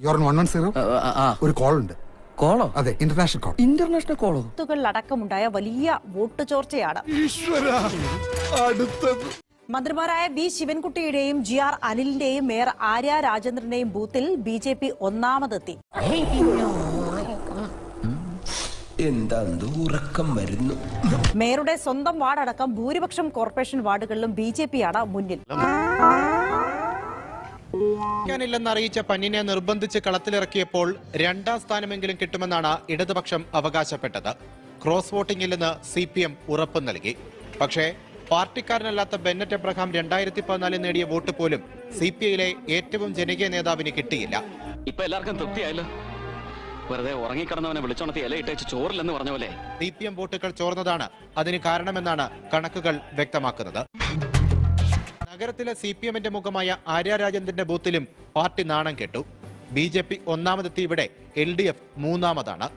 Your 110 ഒരു call ഉണ്ട്. കോളോ? അതെ, ഇന്റർനാഷണൽ കോൾ. ഇന്റർനാഷണൽ കോളോ? അടക്കമുണ്ടായ വലിയ വോട്ട് ചോർച്ചയാണ്. മന്ത്രിമാരായ വി ശിവൻകുട്ടിയുടെയും GR അനിലിന്റെയും മേയർ ആര്യ രാജേന്ദ്രന്റെയും ബൂത്തിൽ BJP ഒന്നാമതെത്തി. ഉറക്കം വരുന്നു. മേയറുടെ സ്വന്തം വാർഡടക്കം ഭൂരിപക്ഷം കോർപ്പറേഷൻ വാർഡുകളിലും BJP ആണ് മുന്നിൽ. ില്ലെന്നറിയിച്ച പന്നിനെ നിർബന്ധിച്ച് കളത്തിലിറക്കിയപ്പോൾ 2ാം സ്ഥാനമെങ്കിലും കിട്ടുമെന്നാണ് ഇടതുപക്ഷം അവകാശപ്പെട്ടത്. ക്രോസ് വോട്ടിംഗില്ലെന്ന് CPM ഉറപ്പ് നൽകി. പക്ഷേ പാർട്ടിക്കാരനല്ലാത്ത ബെന്നറ്റ് എബ്രഹാം 2014 നേടിയ വോട്ട് പോലും CPIയിലെ ഏറ്റവും ജനകീയ നേതാവിന് കിട്ടിയില്ല. ഇപ്പൊ എല്ലാവർക്കും തൃപ്തിയായല്ലോ. വെറുതെ ഉറങ്ങിക്കിടന്നവനെ വിളിച്ചോണത്തി ഇലയിട്ടേച്ച് ചോറില്ലെന്ന് പറഞ്ഞ പോലെ CPM വോട്ടുകൾ ചോർന്നതാണ് അതിന് കാരണമെന്നാണ് കണക്കുകൾ വ്യക്തമാക്കുന്നത്. നഗരത്തിലെ CPMന്റെ മുഖമായ ആര്യ രാജേന്ദ്രന്റെ ബൂത്തിലും പാർട്ടി നാണം കെട്ടു. BJP ഒന്നാമതെത്തി. ഇവിടെ LDF മൂന്നാമതാണ്.